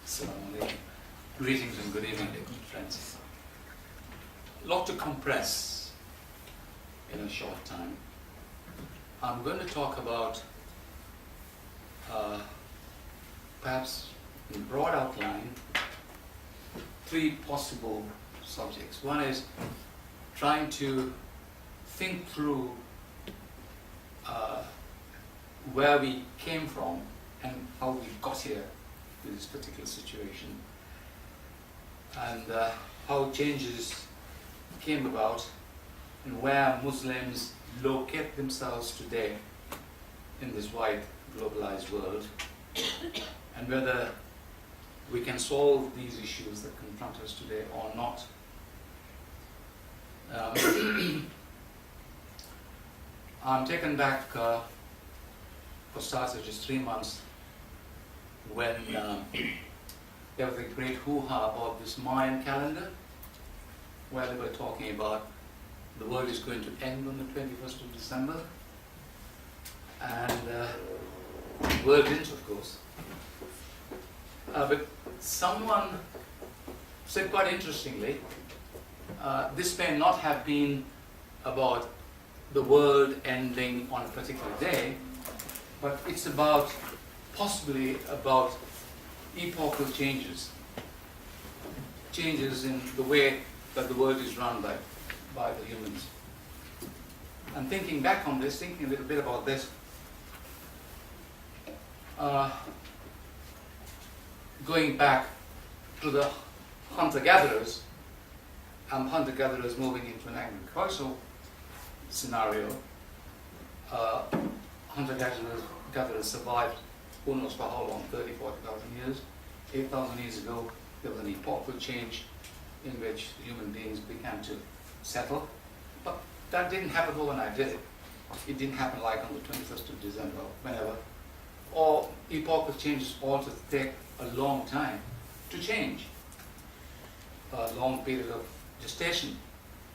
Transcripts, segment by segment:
Assalamu alaikum. Greetings and good evening, dear friends. A lot to compress in a short time. I'm going to talk about, perhaps in broad outline, three possible subjects. One is trying to think through where we came from and how we got here to this particular situation, and how changes came about and where Muslims locate themselves today in this wide globalized world, and whether we can solve these issues that confront us today or not. I'm taken back, for starters, just 3 months when there was a great hoo-ha about this Mayan calendar, where they were talking about the world is going to end on the 21st of December, and the world didn't, of course. But someone said quite interestingly, this may not have been about the world ending on a particular day, but it's about, possibly about epochal changes in the way that the world is run by the humans. And thinking back on this, thinking a little bit about this, going back to the hunter-gatherers, and hunter-gatherers moving into an agricultural scenario. Hunter-gatherers survived who knows for how long, 30, 40,000 years. 8,000 years ago, there was an epochal change in which human beings began to settle. But that didn't happen overnight, did it? It didn't happen like on the 21st of December, whenever. Or epochal changes also take a long time to change. A long period of gestation,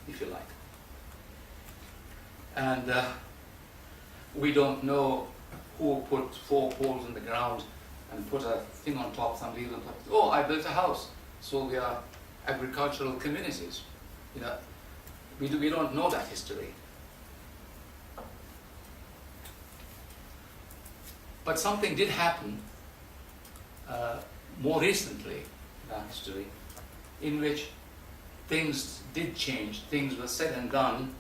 if you like. And we don't know who put 4 poles in the ground and put a thing on top, some leaves on top. Oh, I built a house, so we are agricultural communities. You know, we don't know that history. But something did happen more recently in our history, in which things did change, things were said and done,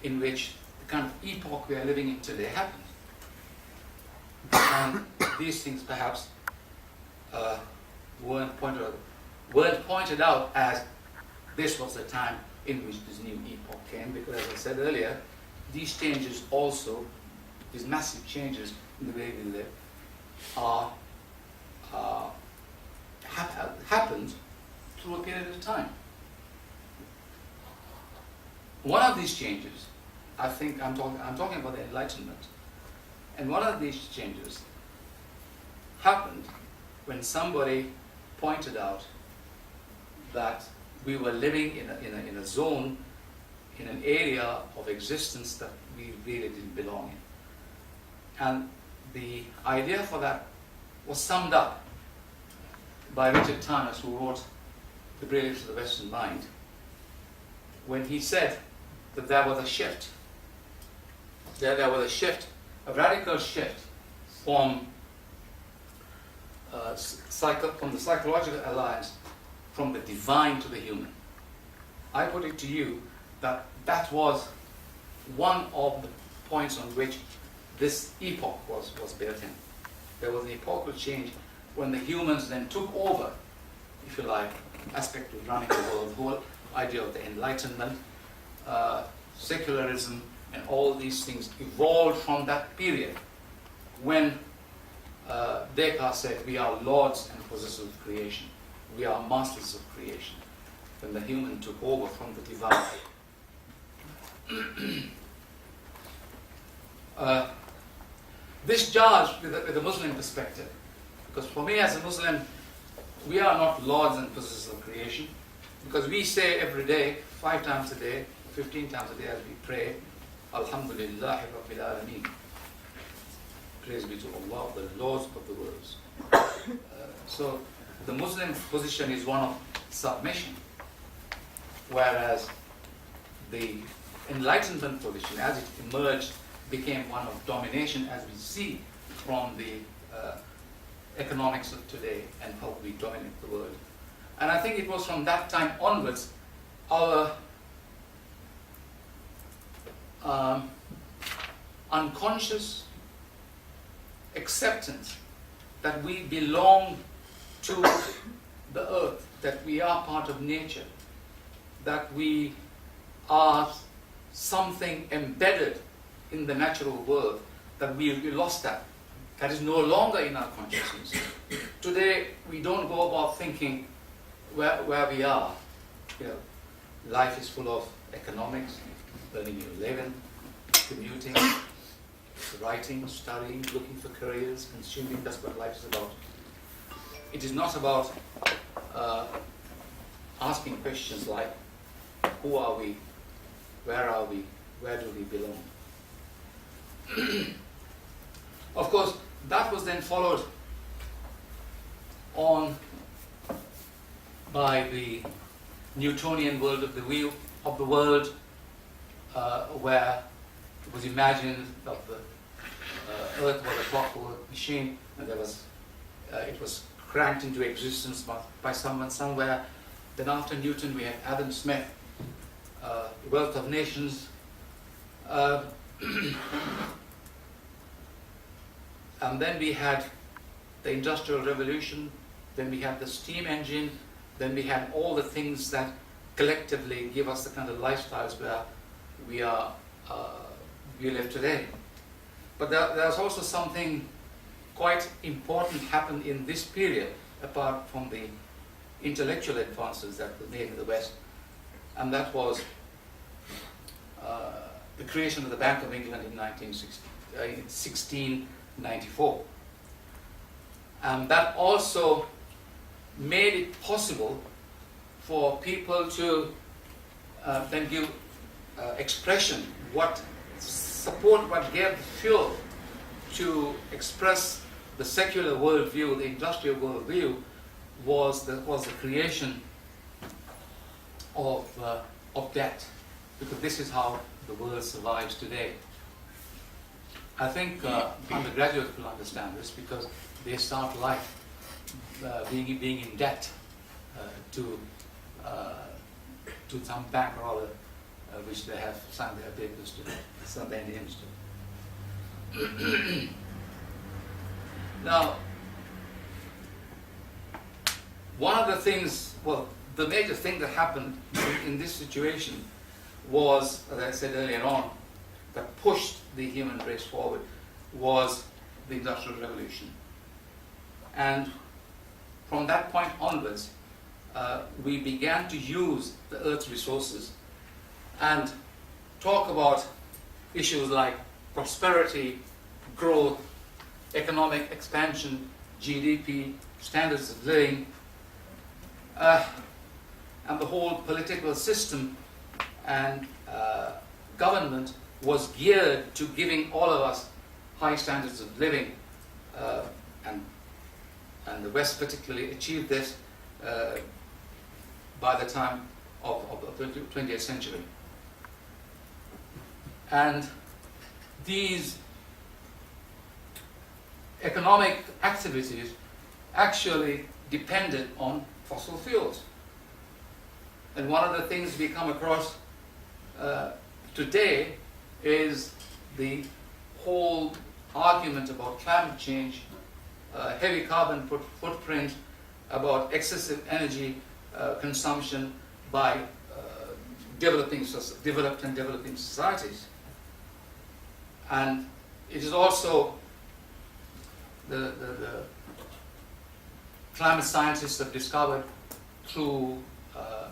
in which the kind of epoch we are living in today happened. And these things perhaps weren't pointed out as this was the time in which this new epoch came, because as I said earlier, these changes also, these massive changes in the way we live, happened through a period of time. One of these changes, I think I'm talking about the Enlightenment, and one of these changes happened when somebody pointed out that we were living in a zone, in an area of existence that we really didn't belong in. And the idea for that was summed up by Richard Tarnas, who wrote The Brilliance of the Western Mind, when he said that there was a shift. There was a shift, a radical shift from the psychological alliance from the divine to the human. I put it to you that that was one of the points on which this epoch was built in. There was an epochal change when the humans then took over, if you like, aspect of running the world, the whole idea of the Enlightenment, secularism, and all these things evolved from that period when Descartes said we are lords and possessors of creation. We are masters of creation. When the human took over from the divine. This jars with a Muslim perspective, because for me as a Muslim, we are not lords and possessors of creation, because we say every day, 5 times a day, 15 times a day as we pray, Alhamdulillah Rabbil Alameen. Praise be to Allah, the Lord of the worlds. So the Muslim position is one of submission, whereas the Enlightenment position, as it emerged, became one of domination, as we see from the economics of today and how we dominate the world. And I think it was from that time onwards, our unconscious acceptance that we belong to the earth, that we are part of nature, that we are something embedded in the natural world, that we lost that. That is no longer in our consciousness. Today, we don't go about thinking where we are. You know, life is full of economics, earning your living, commuting, writing, studying, looking for careers, consuming. That's what life is about. It is not about asking questions like, who are we? Where are we? Where do we belong? Of course, that was then followed on by the Newtonian world of the wheel of the world, where it was imagined that the Earth was a clockwork machine, and it was cranked into existence by someone somewhere. Then after Newton, we had Adam Smith, The Wealth of Nations, and then we had the Industrial Revolution, then we had the steam engine, then we had all the things that collectively give us the kind of lifestyles where we live today. But there's also something quite important happened in this period, apart from the intellectual advances that were made in the West, and that was the creation of the Bank of England in 1694. And that also made it possible for people to then give expression, what gave fuel to express the secular worldview, the industrial worldview, was the creation of debt, because this is how the world survives today. I think undergraduates will understand this because they start life being in debt to some bank or other, which they have signed their papers to, signed their names to. Now, one of the things, the major thing that happened in this situation was, as I said earlier on, that pushed the human race forward was the Industrial Revolution. And from that point onwards, we began to use the Earth's resources and talk about issues like prosperity, growth, economic expansion, GDP, standards of living, and the whole political system and government was geared to giving all of us high standards of living, and the West particularly achieved this by the time of the 20th century. And these economic activities actually depended on fossil fuels. And one of the things we come across today is the whole argument about climate change, heavy carbon footprint, about excessive energy consumption by developed and developing societies. And it is also the climate scientists have discovered through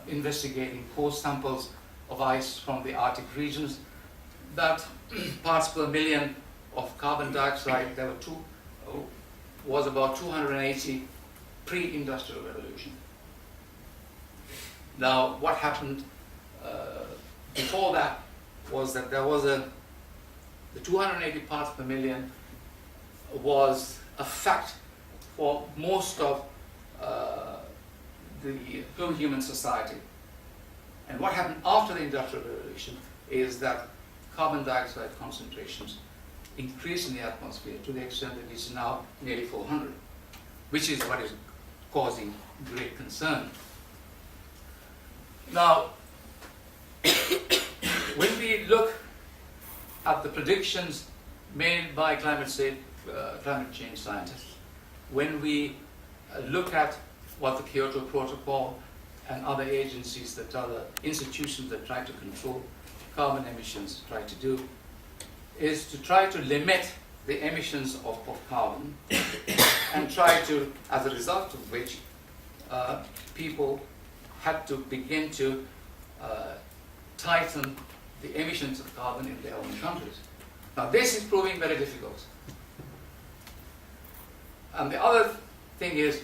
investigating core samples of ice from the Arctic regions that parts per million of carbon dioxide, was about 280 pre-industrial revolution. Now, what happened before that was that there was the 280 parts per million was a fact for most of the human society. And what happened after the Industrial Revolution is that carbon dioxide concentrations increased in the atmosphere to the extent that it's now nearly 400, which is what is causing great concern. Now, when we look at the predictions made by climate change scientists, when we look at what the Kyoto Protocol and other agencies, other institutions that try to control carbon emissions try to do, is to try to limit the emissions of carbon and try to, as a result of which, people had to begin to tighten the emissions of carbon in their own countries. Now this is proving very difficult. And the other thing is,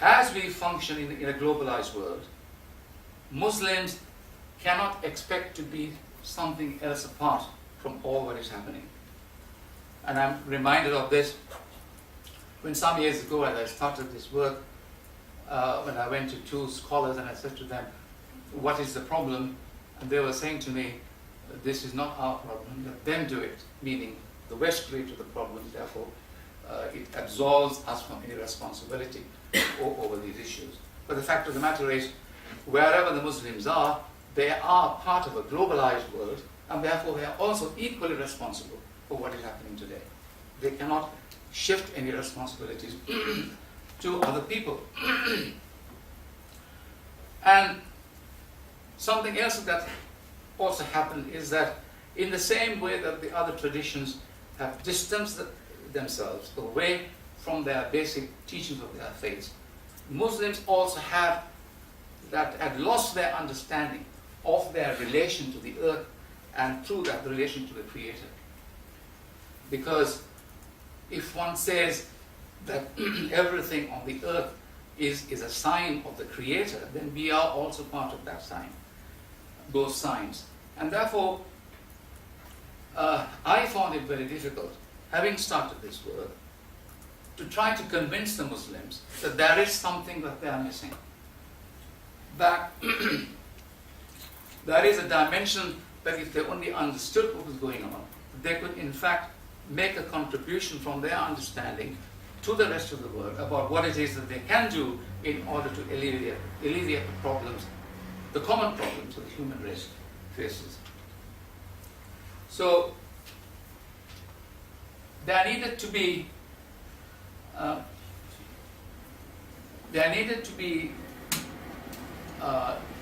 as we function in a globalized world, Muslims cannot expect to be something else apart from all what is happening. And I'm reminded of this when some years ago, as I started this work, when I went to two scholars and I said to them, what is the problem? And they were saying to me, this is not our problem, let them do it, meaning the West created the problem, therefore it absolves us from any responsibility over these issues. But the fact of the matter is, wherever the Muslims are, they are part of a globalized world, and therefore they are also equally responsible for what is happening today. They cannot shift any responsibilities to other people. And something else that also happened is that in the same way that the other traditions have distanced themselves away from their basic teachings of their faith, Muslims also had lost their understanding of their relation to the earth and through that the relation to the Creator. Because if one says that everything on the earth is a sign of the Creator, then we are also part of that sign, those signs. And therefore, I found it very difficult, having started this work, to try to convince the Muslims that there is something that they are missing. That there is a dimension that if they only understood what was going on, they could in fact make a contribution from their understanding to the rest of the world about what it is that they can do in order to alleviate the problems, the common problems that the human race faces. So there needed to be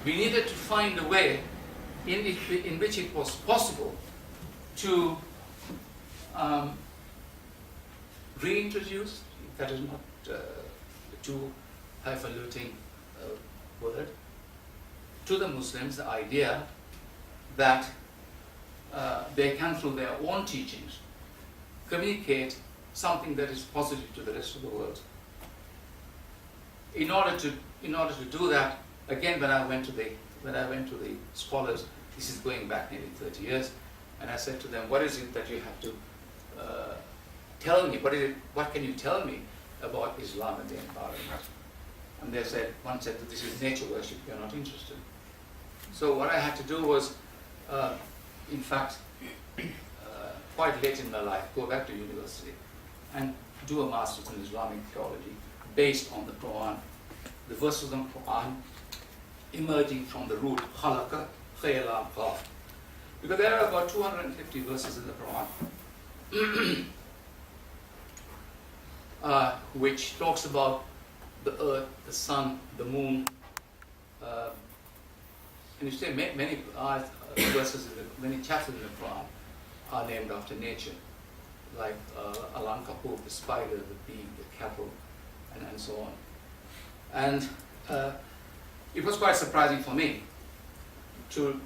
we needed to find a way in which it was possible to reintroduce, that is not too highfalutin word, to the Muslims the idea that they can, through their own teachings, communicate something that is positive to the rest of the world. In order to do that, again, when I went to the scholars, this is going back nearly 30 years, and I said to them, what is it that you have to tell me? What can you tell me about Islam and the environment? And they said, one said that this is nature worship, you're not interested. So what I had to do was, in fact, quite late in my life, go back to university and do a master's in Islamic theology based on the Quran, the verses of the Quran emerging from the root khalaqa, khayla, qaf. Because there are about 250 verses in the Quran which talks about the earth, the sun, the moon, and you say many verses, many chapters in the Quran are named after nature, like Al-Ankabut, the spider, the bee, the cattle, and so on. And it was quite surprising for me to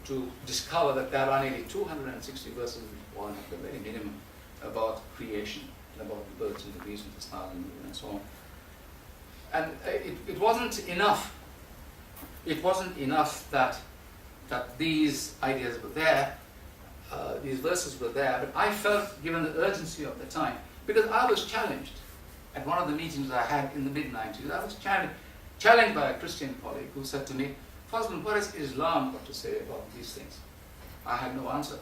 discover that there are nearly 260 verses in the Quran, at the very minimum, about creation, about the birds and the bees and the stars and so on. And it wasn't enough. It wasn't enough that these ideas were there, these verses were there, but I felt, given the urgency of the time, because I was challenged at one of the meetings I had in the mid-90s, I was challenged challenged by a Christian colleague who said to me, Fazlun, what has Islam got to say about these things? I had no answer.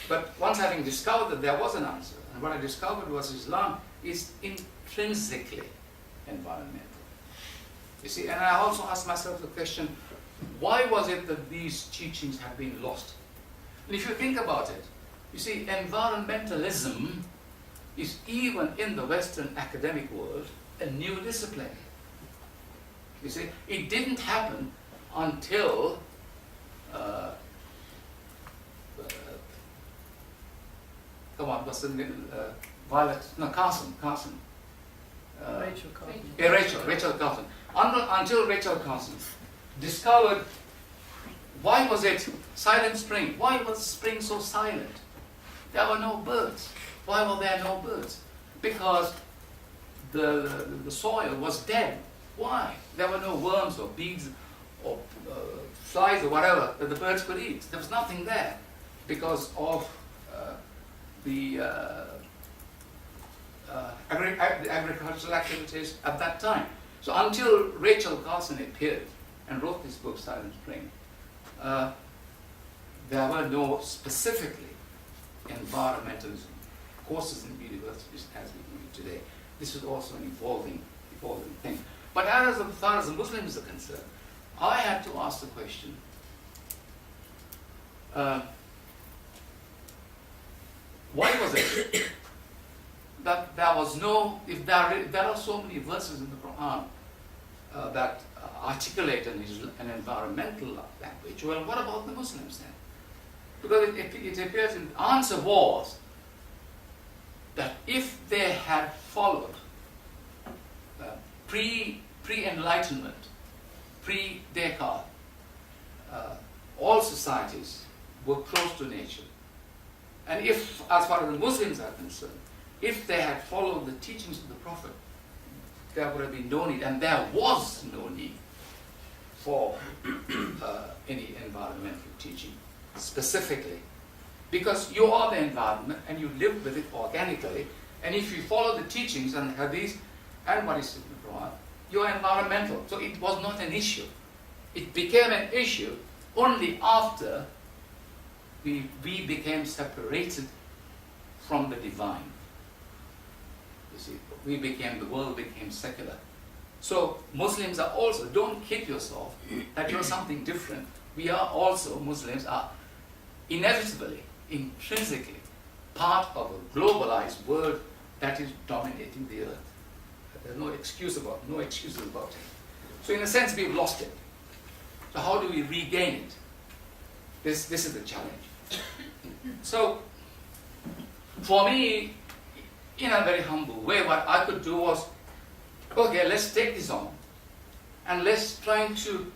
But once having discovered that there was an answer, and what I discovered was Islam is intrinsically environmental. You see, and I also asked myself the question, why was it that these teachings have been lost? And if you think about it, you see, environmentalism is, even in the Western academic world, a new discipline. You see, it didn't happen until come on, what's the name? Carson. Rachel Carson. Yeah, Rachel Carson. Until Rachel Carson discovered, why was it silent spring? Why was spring so silent? There were no birds. Why were there no birds? Because the soil was dead. Why? There were no worms or bees or flies or whatever that the birds could eat. There was nothing there because of the agricultural activities at that time. So until Rachel Carson appeared and wrote this book, Silent Spring, there were no specifically environmentalism courses in universities as we do it today. This is also an evolving thing. But as far as the Muslims are concerned, I had to ask the question, why was it that there was no, if there are so many verses in the Quran that articulate an environmental language, well, what about the Muslims then? Because it appears the answer was that if they had followed pre-enlightenment, pre-Descartes, all societies were close to nature. And if, as far as the Muslims are concerned, if they had followed the teachings of the Prophet, there would have been no need, and there was no need for any environmental teaching specifically. Because you are the environment and you live with it organically, and if you follow the teachings and hadith and what is in the Quran, you are environmental. So it was not an issue. It became an issue only after we became separated from the divine. You see, the world became secular. So Muslims are also, don't kid yourself that you're something different. We are also, Muslims are inevitably, intrinsically part of a globalized world that is dominating the earth. There's no excuses about it. So in a sense, we've lost it. So how do we regain it? This is the challenge. So for me, in a very humble way, what I could do was, okay, let's take this on, and let's try to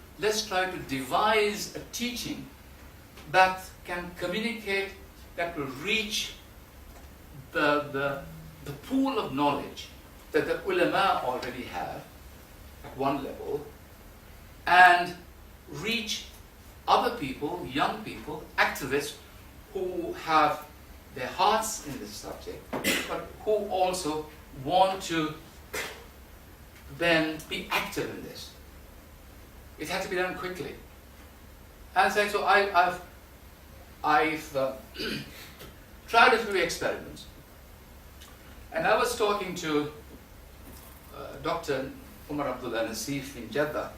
devise a teaching that can communicate, that will reach the pool of knowledge that the ulama already have at one level, and reach other people, young people, activists who have their hearts in this subject, but who also want to then be active in this. It had to be done quickly. And so I've tried a few experiments. And I was talking to Dr. Umar Abdullah Nassif in Jeddah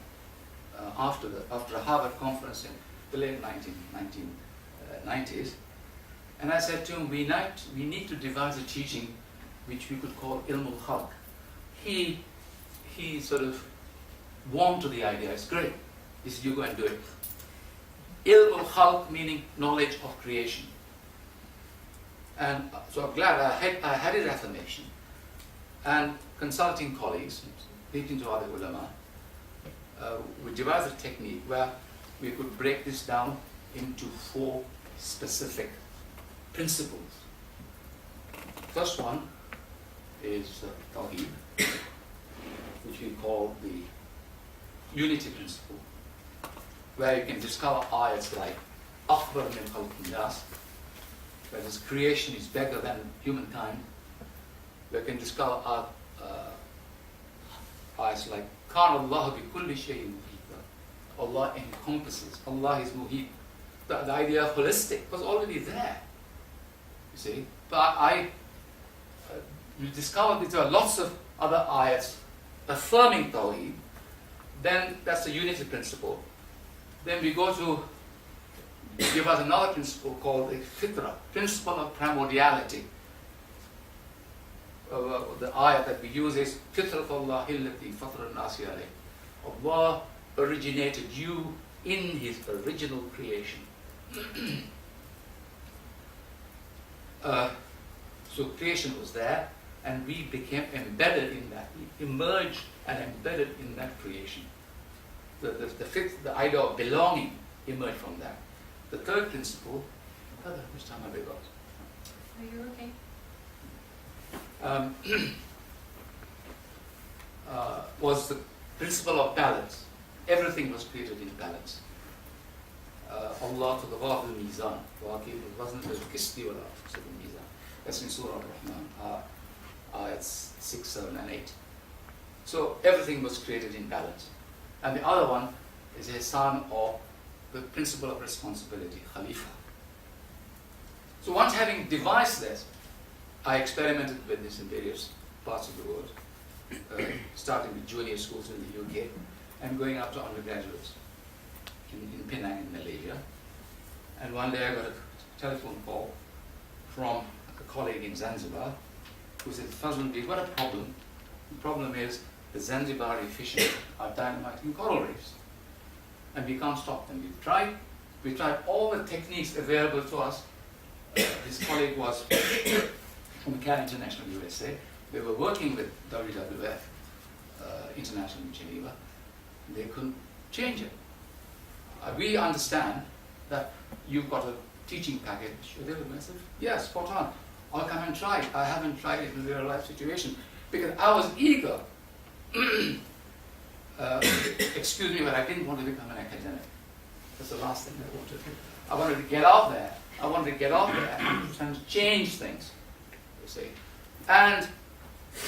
after a Harvard conference in the late 1990s. And I said to him, we need to devise a teaching which we could call Ilm al-Khalq. He sort of warmed to the idea. It's great. He said, you go and do it. Ilm al-Khalq meaning knowledge of creation. And so I'm glad I had his affirmation. And consulting colleagues, speaking to other ulama, we devised a technique where we could break this down into 4 specific principles. First one is Tawheed, which we call the unity principle, where you can discover ayats like Akbar min khalqin nas, where this creation is bigger than humankind. We can discover ayahs like Kana Allah bi kulli shay'in muhita. Allah encompasses. Allah is muhit. The idea of holistic was already there. You see, but we discovered that there are lots of other ayahs affirming Tawheed. Then that's the unity principle. Then we go to give us another principle called the fitra, principle of primordiality. The ayah that we use is Fitrat Allah illati fatara nasi alayh. Allah originated you in His original creation. So creation was there, and we became embedded in that. We emerged and embedded in that creation. The idea of belonging emerged from that. The third principle, how much time have I got? Are you okay? Was the principle of balance. Everything was created in balance. Allah tadawah al-mizan. It wasn't a kisti wala mizan. That's in Surah Al-Rahman, ayats 6, 7, and 8. So everything was created in balance. And the other one is a son of the principle of responsibility, Khalifa. So once having devised this, I experimented with this in various parts of the world, starting with junior schools in the UK and going up to undergraduates in Penang in Malaysia. And one day I got a telephone call from a colleague in Zanzibar who said, Fazlun, we've got a problem. The problem is the Zanzibari fishermen are dynamiting coral reefs. And we can't stop them. We tried all the techniques available to us. This colleague was from CAR International USA. They were working with WWF International in Geneva. They couldn't change it. We understand that you've got a teaching package available. I said, yes, spot on. I'll come and try it. I haven't tried it in a real life situation because I was eager. Excuse me, but I didn't want to become an academic. That's the last thing I wanted. I wanted to get out there. I wanted to get out there and change things, you see. And,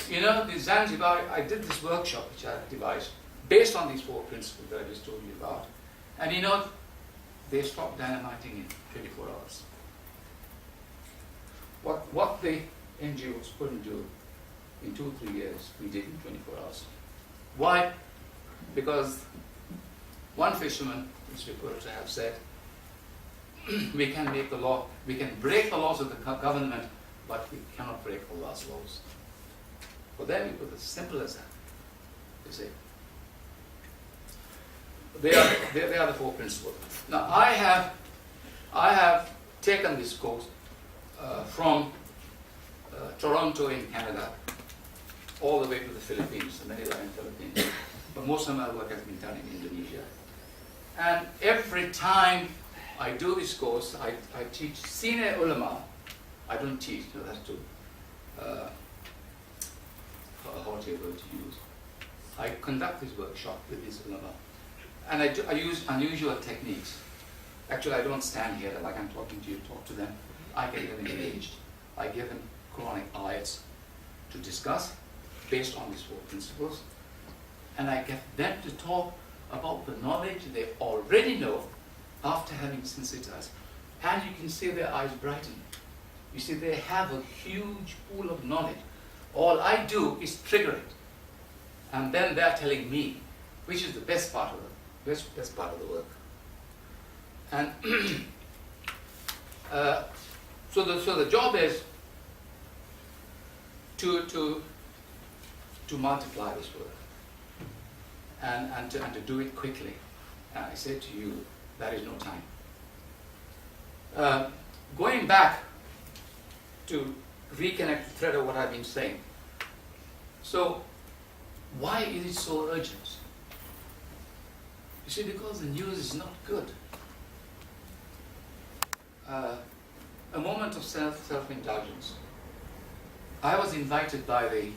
you know, the Zanzibar, I did this workshop which I devised based on these 4 principles that I just told you about. And, you know, they stopped dynamiting in 24 hours. What the NGOs couldn't do in 2-3 years, we did in 24 hours. Why? Because one fisherman is reported to have said, we can make the law, we can break the laws of the government, but we cannot break Allah's laws. For them, it was as simple as that. You see, they are the 4 principles. Now, I have taken this course from Toronto in Canada all the way to the Philippines, the Manila in Philippines. But most of my work has been done in Indonesia. And every time I do this course, I teach senior ulama. I don't teach, no, that's too haughty a word to use. I conduct this workshop with these ulama. And I use unusual techniques. Actually, I don't stand here like I'm talking to you, talk to them. I get them engaged. I give them Quranic ayats to discuss based on these 4 principles. And I get them to talk about the knowledge they already know after having sensitized. And you can see their eyes brighten. You see, they have a huge pool of knowledge. All I do is trigger it. And then they're telling me which is the best part of the work. And so the job is to multiply this work and to do it quickly. And I say to you, there is no time. Going back to reconnect the thread of what I've been saying. So, why is it so urgent? You see, because the news is not good. A moment of self-indulgence. I was invited by the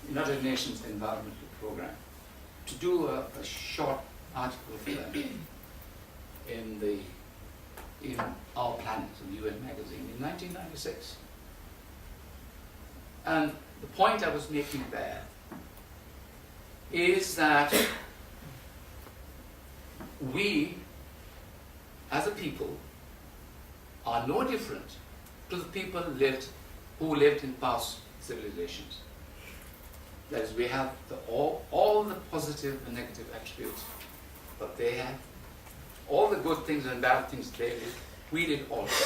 United Nations Environmental Program to do a short article for them in Our Planet, the UN magazine, in 1996. And the point I was making there is that we, as a people, are no different to the people who lived in past civilizations. That is, we have all the positive and negative attributes that they had, all the good things and bad things they did, we did also.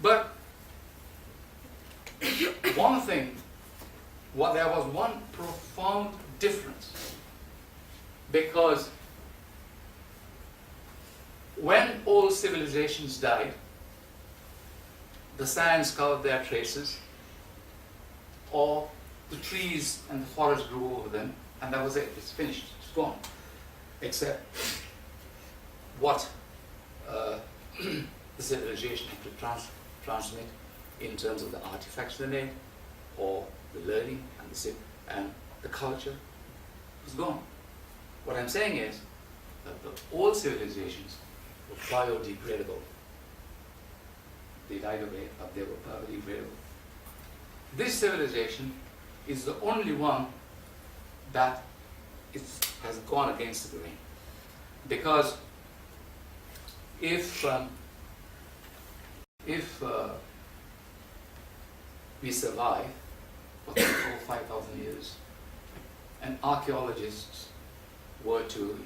But one thing, there was one profound difference, because when all civilizations died, the sands covered their traces, or the trees and the forest grew over them, and that was it. It's finished. It's gone. Except what the civilization had to transmit in terms of the artifacts they made, or the learning and the culture was gone. What I'm saying is that the old civilizations were biodegradable. They died away, but they were biodegradable. This civilization is the only one that has gone against the grain. Because if we survive for 3,000 or 5,000 years, and archaeologists were to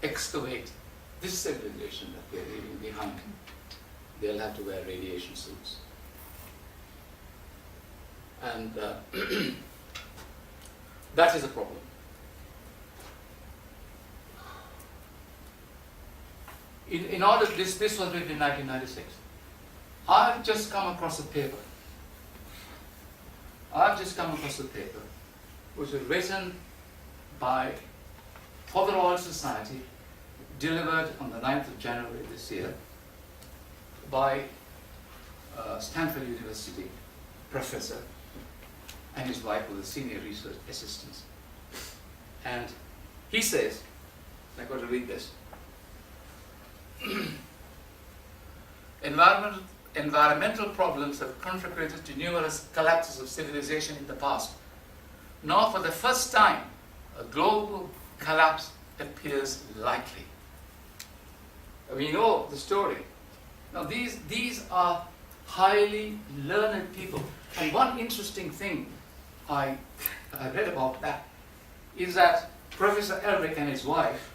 excavate this civilization that we're leaving behind, they'll have to wear radiation suits. And that is a problem. In order, this was written in 1996. I've just come across a paper. Which was written for the Royal Society, delivered on the 9th of January this year by Stanford University professor and his wife were the senior research assistants. And he says, I've got to read this, environmental problems have contributed to numerous collapses of civilization in the past. Now, for the first time, a global collapse appears likely. We know the story. Now, these are highly learned people. And one interesting thing I read about that is that Professor Elric and his wife,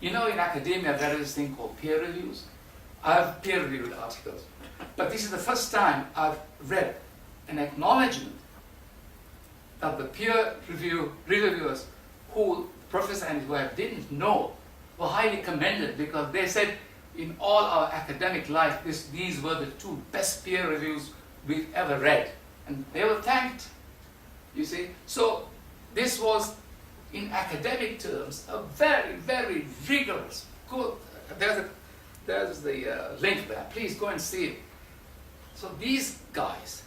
in academia there is this thing called peer reviews. I have peer-reviewed articles. But this is the first time I've read an acknowledgement that the peer reviewers who Professor and his wife didn't know were highly commended, because they said in all our academic life these were the two best peer reviews we've ever read. And they were thanked, you see. So this was, in academic terms, a very, very rigorous, good, there's the link there. Please go and see it. So these guys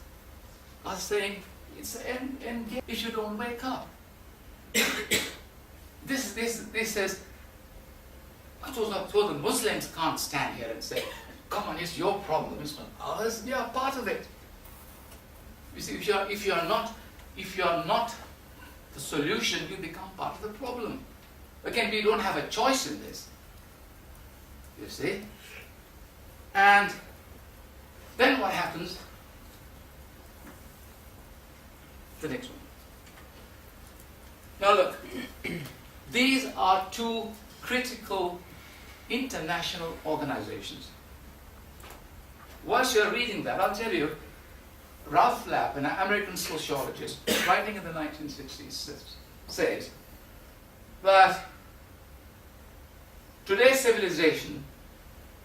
are saying it's an end game if you don't wake up. This says, so the Muslims can't stand here and say, come on, it's your problem, it's not ours. You are part of it. You see, if you are not the solution, you become part of the problem. Again, we don't have a choice in this. You see? And then what happens? The next one. Now look, these are two critical international organizations. Once you're reading that, I'll tell you, Ralph Lapp, an American sociologist, writing in the 1960s, says that today's civilization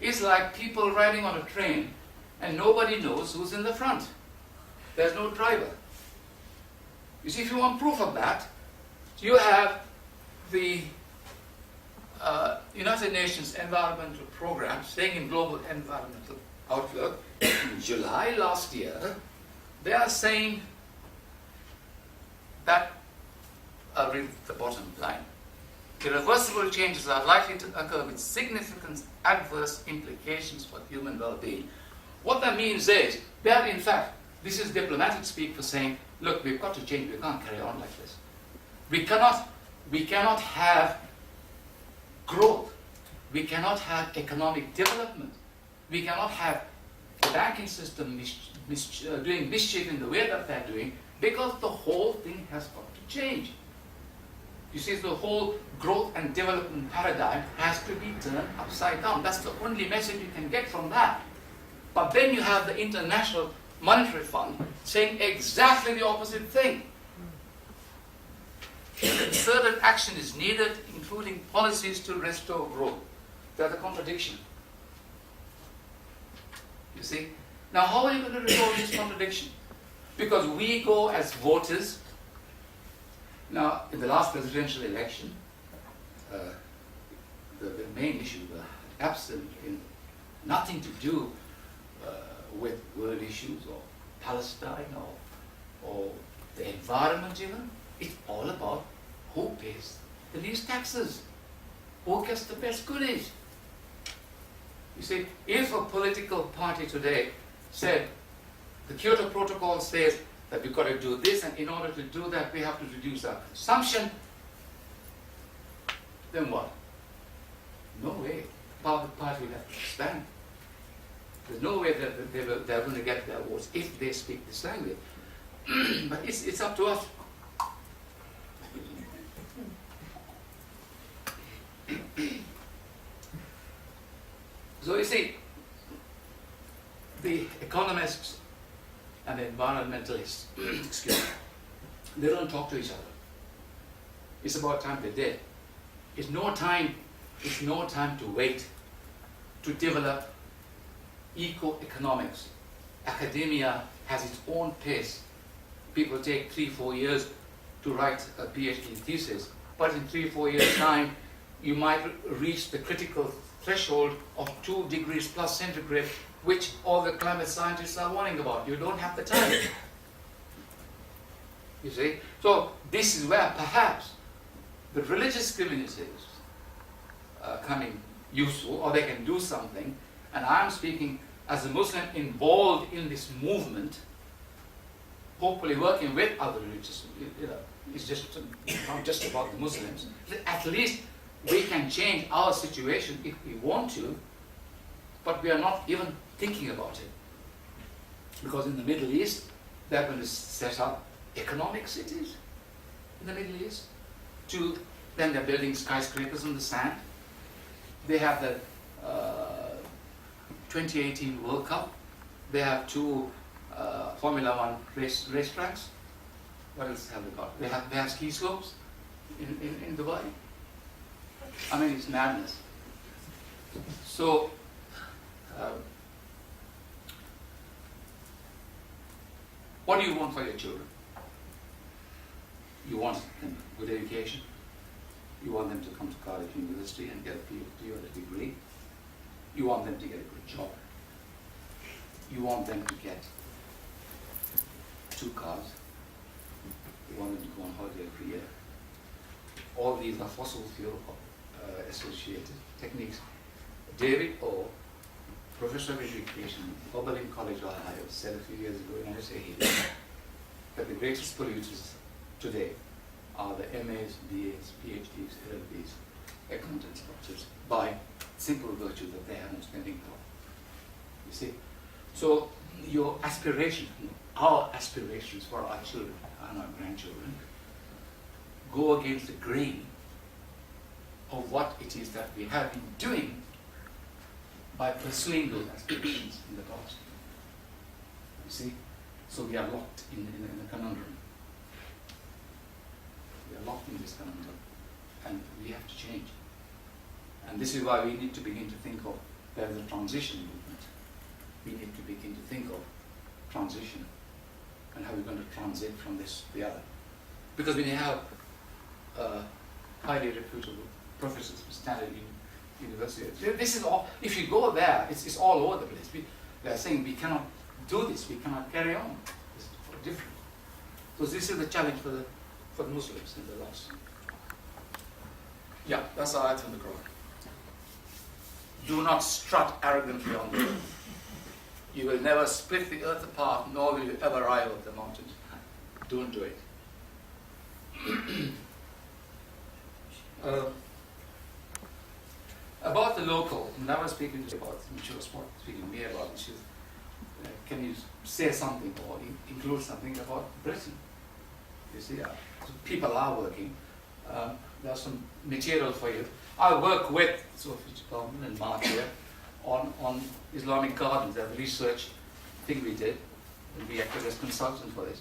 is like people riding on a train and nobody knows who's in the front. There's no driver. You see, if you want proof of that, you have the United Nations Environmental Program saying in Global Environmental Outlook, in July last year, they are saying that, I'll read the bottom line, irreversible changes are likely to occur with significant adverse implications for human well-being. What that means is that, in fact, this is diplomatic speak for saying, look, we've got to change, we can't carry on like this. We cannot have growth. We cannot have economic development. We cannot have the banking system doing mischief in the way that they're doing, because the whole thing has got to change. You see, the whole growth and development paradigm has to be turned upside down. That's the only message you can get from that. But then you have the International Monetary Fund saying exactly the opposite thing. Concerted action is needed, including policies to restore growth. There's a contradiction. You see? Now, how are you going to resolve this contradiction? Because we go as voters. Now, in the last presidential election, the main issue was absolutely nothing to do with world issues or Palestine or the environment even. It's all about who pays the least taxes, who gets the best goodies. You see, if a political party today said, the Kyoto Protocol says that we've got to do this, and in order to do that, we have to reduce our consumption, then what? No way. The party will have to stand. There's no way that they're going to get their votes if they speak this language. But it's up to us. So you see, the economists and the environmentalists, excuse me, they don't talk to each other. It's about time they did. It's no time to wait to develop eco-economics. Academia has its own pace. People take 3-4 years to write a PhD thesis, but in 3-4 years' time, you might reach the critical threshold of 2 degrees plus centigrade, which all the climate scientists are warning about. You don't have the time. You see? So this is where perhaps the religious communities coming useful, or they can do something. And I'm speaking as a Muslim involved in this movement, hopefully working with other religious, it's just not just about the Muslims. At least we can change our situation if we want to, but we are not even thinking about it. Because in the Middle East, they're going to set up economic cities in the Middle East. Then they're building skyscrapers on the sand. They have the 2018 World Cup. They have 2 Formula 1 racetracks. What else have they got? They have ski slopes in Dubai. I mean, it's madness. So, what do you want for your children? You want them good education. You want them to come to college, university, and get a PhD or a degree. You want them to get a good job. You want them to get 2 cars. You want them to go on holiday every year. All these are fossil fuel associated techniques. David O, professor of education, Oberlin College, Ohio, said a few years ago in an essay that the greatest polluters today are the MAs, BAs, PhDs, LLBs, accountants, doctors, by simple virtue that they have no spending power. You see? So your aspiration, our aspirations for our children and our grandchildren go against the grain of what it is that we have been doing by pursuing those aspirations in the past. You see? So we are locked in a conundrum. We are locked in this conundrum, and we have to change. And this is why we need to begin to think of, there's a transition movement. We need to begin to think of transition and how we're going to transit from this to the other. Because when you have highly reputable professors from Stanford University, this is all, if you go there, it's all over the place. They're saying we cannot do this, we cannot carry on. It's different. So this is the challenge for the Muslims in the last. Yeah, that's our ayat from the Quran. Do not strut arrogantly on the earth. You will never split the earth apart, nor will you ever rival the mountains. Don't do it. About the local, when I was speaking to you about, she was speaking to me about issues, can you say something or include something about Britain? You see, so people are working. There's some material for you. I work with Sophie Coleman and Mark here on Islamic gardens. That's a research thing we did, and we acted as consultants for this.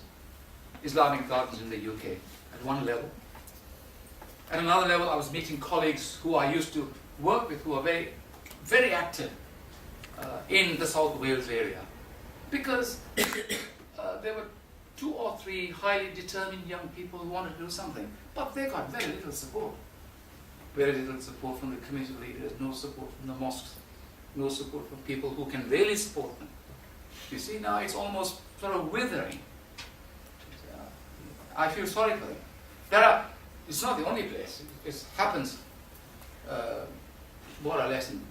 Islamic gardens in the UK at one level. At another level, I was meeting colleagues who I used to work with who are very, very active in the South Wales area, because there were 2 or 3 highly determined young people who wanted to do something, but they got very little support. Very little support from the community leaders, no support from the mosques, no support from people who can really support them. You see, now it's almost sort of withering. I feel sorry for them. It's not the only place. It happens more or less in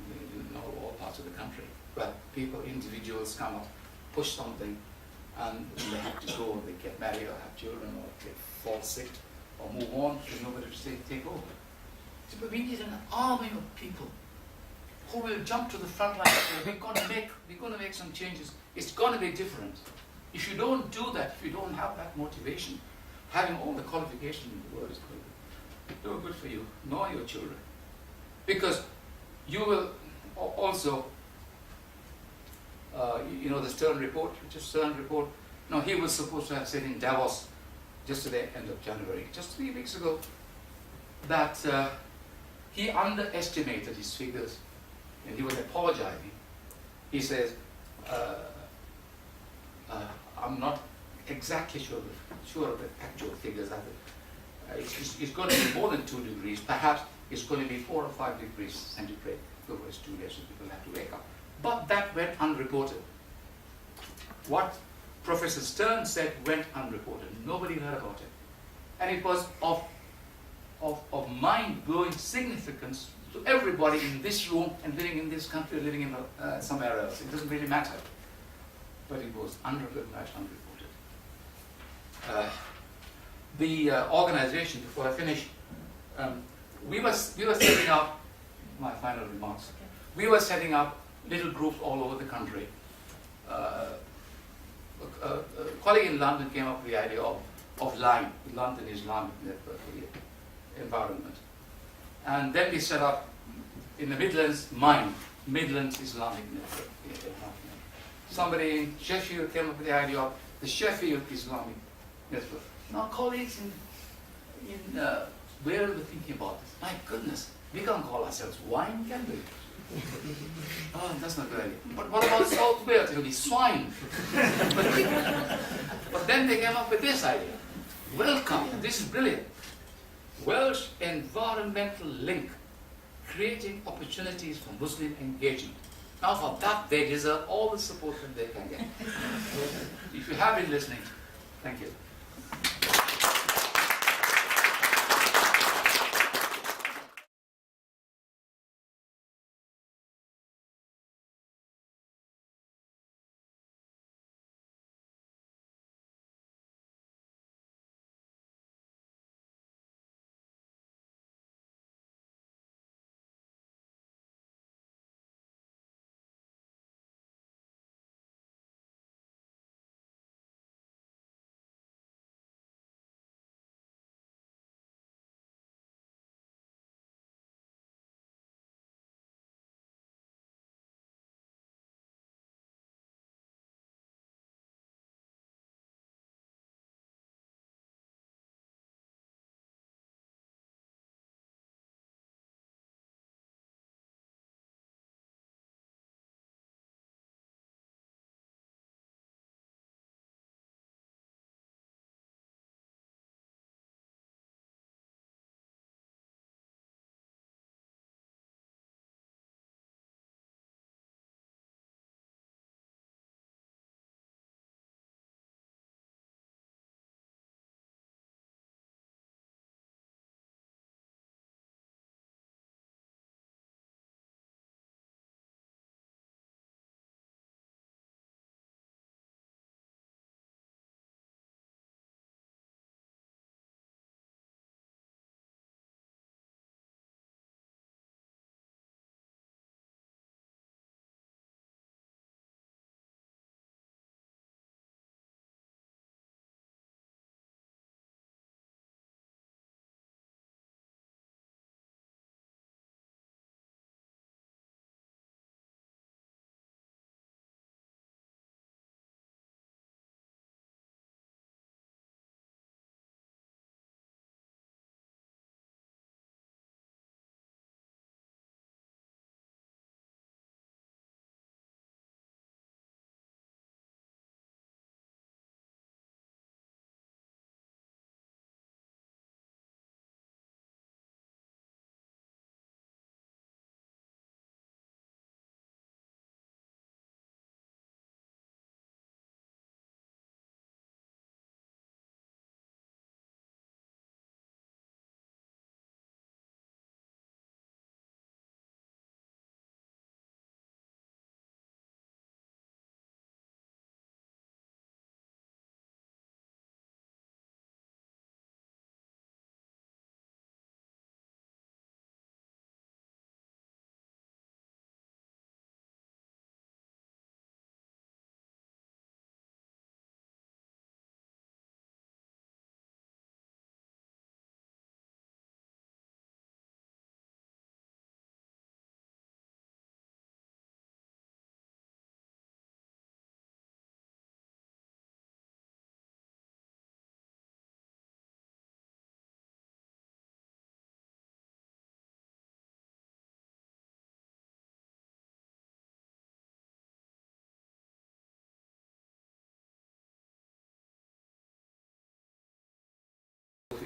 all parts of the country, where people, individuals come up, push something, and they have to go, they get married or have children or they fall sick or move on, there's nobody to take over. So, but we need an army of people who will jump to the front line and say, we're going to make some changes. It's going to be different. If you don't do that, if you don't have that motivation, having all the qualifications in the world is no good for you, nor your children. Because you will also, the Stern report, he was supposed to have said in Davos just at the end of January, just 3 weeks ago, that he underestimated his figures, and he was apologizing. He says, I'm not exactly sure of the actual figures. It's going to be more than 2 degrees. Perhaps it's going to be 4 or 5 degrees centigrade over 2 days, so people have to wake up. But that went unreported. What Professor Stern said went unreported. Nobody heard about it. And it was of mind-blowing significance to everybody in this room and living in this country, living in somewhere else. It doesn't really matter. But it was unrecognized, unreported. The organization, before I finish, we were setting up, my final remarks, we were setting up little groups all over the country. A colleague in London came up with the idea of LINE, London Islamic Network for the Environment. And then we set up in the Midlands, Midlands Islamic Network. Somebody in Sheffield came up with the idea of the Sheffield Islamic Network. Now colleagues in Wales were thinking about this. My goodness, we can't call ourselves wine, can we? Oh, that's not a good idea. But what about South Wales? It will be swine. But then they came up with this idea. Welcome, this is brilliant. Welsh Environmental Link, creating opportunities for Muslim engagement. Now for that, they deserve all the support that they can get. If you have been listening, thank you.